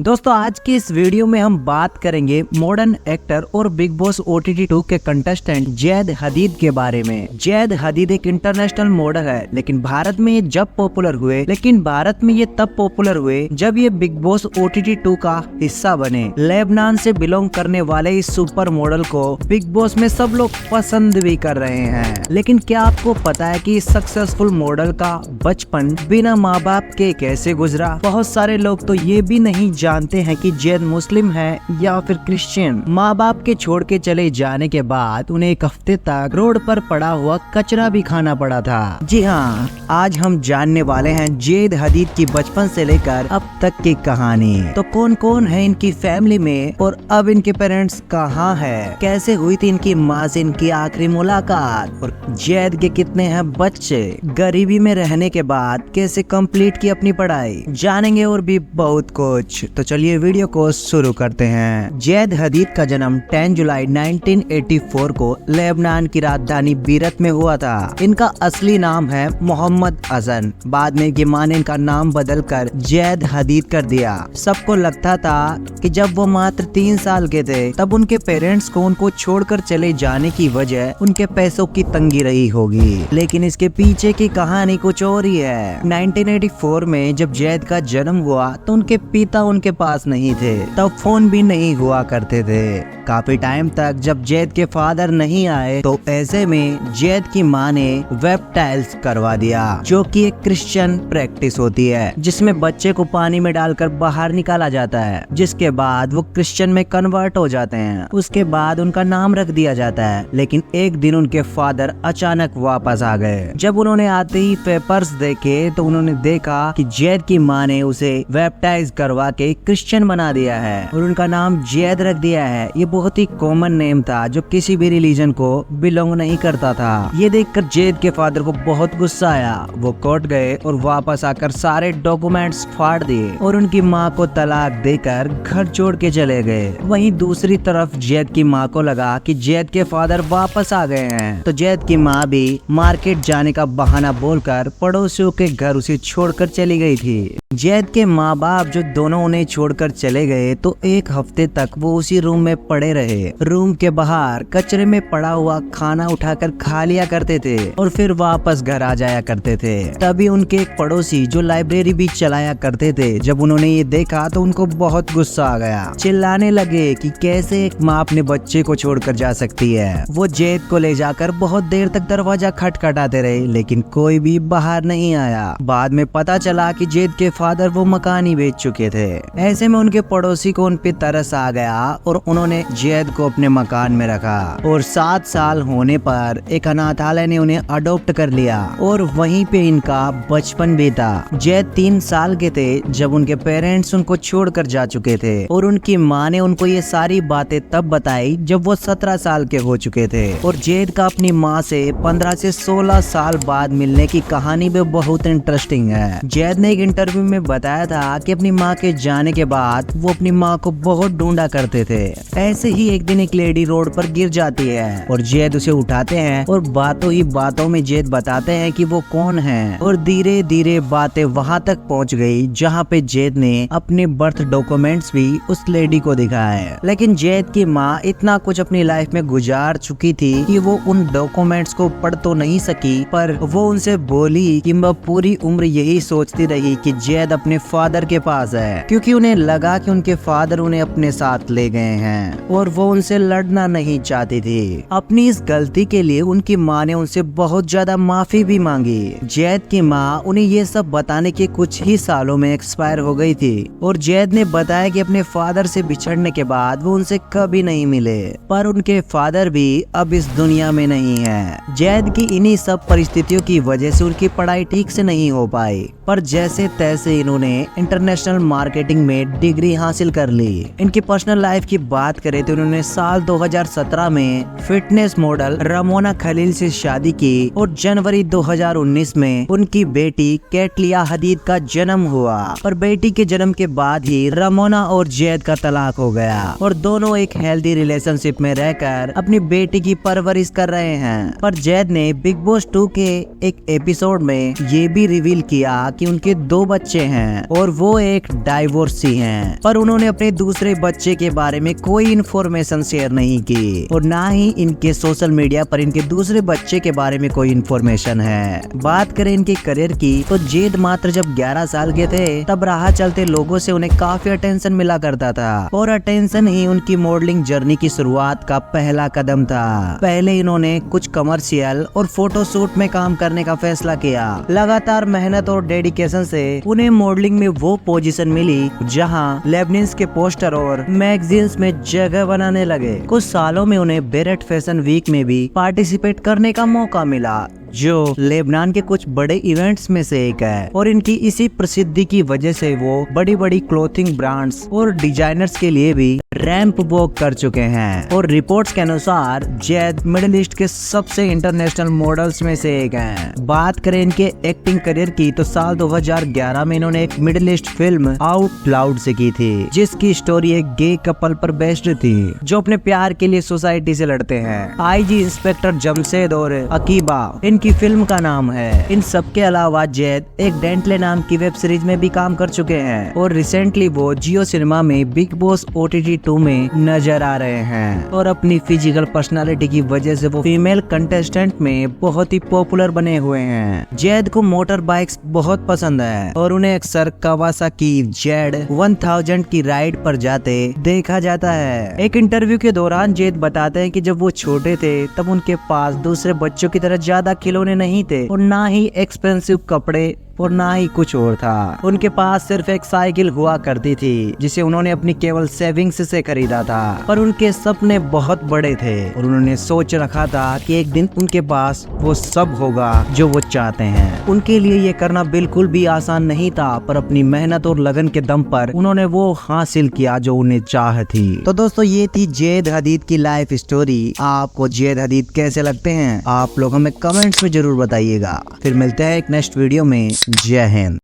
दोस्तों आज की इस वीडियो में हम बात करेंगे मॉडर्न एक्टर और बिग बॉस OTT 2 के कंटेस्टेंट जैद हदीद के बारे में। जैद हदीद एक इंटरनेशनल मॉडल है, लेकिन भारत में ये जब पॉपुलर हुए जब ये बिग बॉस OTT 2 का हिस्सा बने। लेबनान से बिलोंग करने वाले इस सुपर मॉडल को बिग बॉस में सब लोग पसंद भी कर रहे हैं। लेकिन क्या आपको पता है कि इस सक्सेसफुल मॉडल का बचपन बिना माँ बाप के कैसे गुजरा? बहुत सारे लोग तो ये भी नहीं जानते हैं कि जैद मुस्लिम है या फिर क्रिश्चियन। माँ बाप के छोड़ के चले जाने के बाद उन्हें एक हफ्ते तक रोड पर पड़ा हुआ कचरा भी खाना पड़ा था। जी हाँ, आज हम जानने वाले हैं जैद हदीद की बचपन से लेकर अब तक की कहानी। तो कौन कौन है इनकी फैमिली में और अब इनके पेरेंट्स कहाँ है, कैसे हुई थी इनकी माँ से इनकी आखिरी मुलाकात, और जैद के कितने हैं बच्चे, गरीबी में रहने के बाद कैसे कंप्लीट की अपनी पढ़ाई, जानेंगे और भी बहुत कुछ। तो चलिए वीडियो को शुरू करते हैं। जैद हदीद का जन्म 10 जुलाई 1984 को लेबनान की राजधानी बीरत में हुआ था। इनका असली नाम है मोहम्मद हसन। बाद में इनकी माँ ने इनका नाम बदलकर जैद हदीद कर दिया। सबको लगता था कि जब वो मात्र 3 साल के थे तब उनके पेरेंट्स को उनको छोड़कर चले जाने की वजह उनके पैसों की तंगी रही होगी, लेकिन इसके पीछे की कहानी कुछ और ही है। 1984 में जब जैद का जन्म हुआ तो उनके पिता उनके पास नहीं थे, तब फोन भी नहीं हुआ करते थे। काफी टाइम तक जब जैद के फादर नहीं आए तो ऐसे में जैद की माँ ने वेब टाइल्स करवा दिया, जो कि एक क्रिश्चियन प्रैक्टिस होती है जिसमें बच्चे को पानी में डालकर बाहर निकाला जाता है, जिसके बाद वो क्रिश्चियन में कन्वर्ट हो जाते हैं। उसके बाद उनका नाम रख दिया जाता है। लेकिन एक दिन उनके फादर अचानक वापस आ गए। जब उन्होंने आते ही पेपर्स देखे तो उन्होंने देखा कि जैद की माँ ने उसे बैप्टाइज करवा के क्रिश्चियन बना दिया है और उनका नाम जैद रख दिया है। ये बहुत ही कॉमन नेम था जो किसी भी रिलीजन को बिलोंग नहीं करता था। ये देखकर जैद के फादर को बहुत गुस्सा आया। वो कोर्ट गए और वापस आकर सारे डॉक्यूमेंट्स फाड़ दिए और उनकी माँ को तलाक देकर घर छोड़ के चले गए। वहीं दूसरी तरफ जैद की माँ को लगा कि जैद के फादर वापस आ गए हैं, तो जैद की माँ भी मार्केट जाने का बहाना बोलकर पड़ोसियों के घर उसे छोड़कर चली गई थी। जैद के माँ बाप जो दोनों उन्हें छोड़कर चले गए तो एक हफ्ते तक वो उसी रूम में पड़े रहे। रूम के बाहर कचरे में पड़ा हुआ खाना उठाकर खा लिया करते थे और फिर वापस घर आ जाया करते थे। तभी उनके एक पड़ोसी जो लाइब्रेरी भी चलाया करते थे, जब उन्होंने ये देखा तो उनको बहुत गुस्सा आ गया। चिल्लाने लगे कि कैसे एक माँ अपने बच्चे को छोड़कर जा सकती है। वो जैद को ले जाकर बहुत देर तक दरवाजा खटखटाते रहे, लेकिन कोई भी बाहर नहीं आया। बाद में पता चला कि जैद के फादर वो मकान ही बेच चुके थे। ऐसे में उनके पड़ोसी को उन पे तरस आ गया और उन्होंने जैद को अपने मकान में रखा और 7 साल होने पर एक अनाथालय ने उन्हें अडॉप्ट कर लिया और वहीं पे इनका बचपन बीता। जैद 3 साल के थे जब उनके पेरेंट्स उनको छोड़कर जा चुके थे और उनकी माँ ने उनको ये सारी बातें तब बताई जब वो 17 साल के हो चुके थे। और जैद का अपनी माँ से 15 से 16 साल बाद मिलने की कहानी भी बहुत इंटरेस्टिंग है। जैद ने एक इंटरव्यू में बताया था कि अपनी माँ के जाने के बाद वो अपनी माँ को बहुत ढूंढा करते थे। ऐसे ही एक दिन एक लेडी रोड पर गिर जाती है और जैद उसे उठाते हैं और बातों ही बातों में जैद बताते हैं कि वो कौन है, और धीरे धीरे बातें वहाँ तक पहुँच गई जहाँ पे जैद ने अपने बर्थ डॉक्यूमेंट्स भी उस लेडी को दिखाए। लेकिन जैद की माँ इतना कुछ अपनी लाइफ में गुजार चुकी थी कि वो उन डॉक्यूमेंट्स को पढ़ तो नहीं सकी, पर वो उनसे बोली कि मैं पूरी उम्र यही सोचती रही कि जैद अपने फादर के पास है, क्योंकि उन्हें लगा कि उनके फादर उन्हें अपने साथ ले गए हैं और वो उनसे लड़ना नहीं चाहती थी। अपनी इस गलती के लिए उनकी माँ ने उनसे बहुत ज्यादा माफी भी मांगी। जैद की माँ उन्हें ये सब बताने के कुछ ही सालों में एक्सपायर हो गई थी और जैद ने बताया कि अपने फादर से बिछड़ने के बाद वो उनसे कभी नहीं मिले, पर उनके फादर भी अब इस दुनिया में नहीं है। जैद की इन्हीं सब परिस्थितियों की वजह से उनकी पढ़ाई ठीक से नहीं हो पाई, पर जैसे तैसे इन्होंने इंटरनेशनल मार्केटिंग में डिग्री हासिल कर ली। इनकी पर्सनल लाइफ की बात करें तो उन्होंने साल 2017 में फिटनेस मॉडल रमोना खलील से शादी की और जनवरी 2019 में उनकी बेटी कैटलिया हदीद का जन्म हुआ। पर बेटी के जन्म के बाद ही रमोना और जैद का तलाक हो गया और दोनों एक हेल्दी रिलेशनशिप में रहकर अपनी बेटी की परवरिश कर रहे हैं। पर जैद ने बिग बॉस 2 के एक एपिसोड में ये भी रिवील किया कि उनके 2 बच्चे हैं और वो एक डाइवोर्सी हैं, पर उन्होंने अपने दूसरे बच्चे के बारे में कोई इन्फॉर्मेशन शेयर नहीं की और ना ही इनके सोशल मीडिया पर इनके दूसरे बच्चे के बारे में कोई इन्फॉर्मेशन है। बात करें इनके करियर की तो जेद मात्र जब 11 साल के थे तब राह चलते लोगों से उन्हें काफी अटेंशन मिला करता था और अटेंशन ही उनकी मॉडलिंग जर्नी की शुरुआत का पहला कदम था। पहले इन्होंने कुछ कमर्शियल और फोटो शूट में काम करने का फैसला किया। लगातार मेहनत और डेडिकेशन से उन्हें मॉडलिंग में वो पोजीशन मिली जहां लेबनीज के पोस्टर और मैगजीन्स में जगह बनाने लगे। कुछ सालों में उन्हें बेरेट फैशन वीक में भी पार्टिसिपेट करने का मौका मिला, जो लेबनान के कुछ बड़े इवेंट्स में से एक है और इनकी इसी प्रसिद्धि की वजह से वो बड़ी बड़ी क्लोथिंग ब्रांड्स और डिजाइनर्स के लिए भी रैंप वॉक कर चुके हैं। और रिपोर्ट्स के अनुसार जैद मिडिल ईस्ट के सबसे इंटरनेशनल मॉडल्स में से एक हैं। बात करें इनके एक्टिंग करियर की तो साल 2011 में इन्होंने एक middle east film out loud से की थी, जिसकी स्टोरी एक गे कपल पर बेस्ड थी जो अपने प्यार के लिए सोसाइटी से लड़ते हैं। आईजी इंस्पेक्टर जमशेद और अकीबा इनकी फिल्म का नाम है। इन सब के अलावा जैद एक डेंटले नाम की वेब सीरीज में भी काम कर चुके हैं और रिसेंटली वो जियो सिनेमा में बिग बॉस OTT 2 में नजर आ रहे हैं और अपनी फिजिकल पर्सनालिटी की वजह से वो फीमेल कंटेस्टेंट में बहुत ही पॉपुलर बने हुए हैं। जैद को मोटर बाइक्स बहुत पसंद है और उन्हें अक्सर कावासाकी Z1000 की राइड पर जाते देखा जाता है। एक इंटरव्यू के दौरान जैद बताते हैं कि जब वो छोटे थे तब उनके पास दूसरे बच्चों की तरह ज्यादा खिलौने नहीं थे और ना ही एक्सपेंसिव कपड़े और ना ही कुछ और था। उनके पास सिर्फ एक साइकिल हुआ करती थी जिसे उन्होंने अपनी केवल सेविंग्स से खरीदा था, पर उनके सपने बहुत बड़े थे और उन्होंने सोच रखा था कि एक दिन उनके पास वो सब होगा जो वो चाहते हैं। उनके लिए ये करना बिल्कुल भी आसान नहीं था, पर अपनी मेहनत और लगन के दम पर उन्होंने वो हासिल किया जो उन्हें चाह थी। तो दोस्तों ये थी जैद हदीद की लाइफ स्टोरी। आपको जैद हदीद कैसे लगते हैं आप लोग हमें कमेंट्स में जरूर बताइएगा। फिर मिलते हैं एक नेक्स्ट वीडियो में। जय हिंद।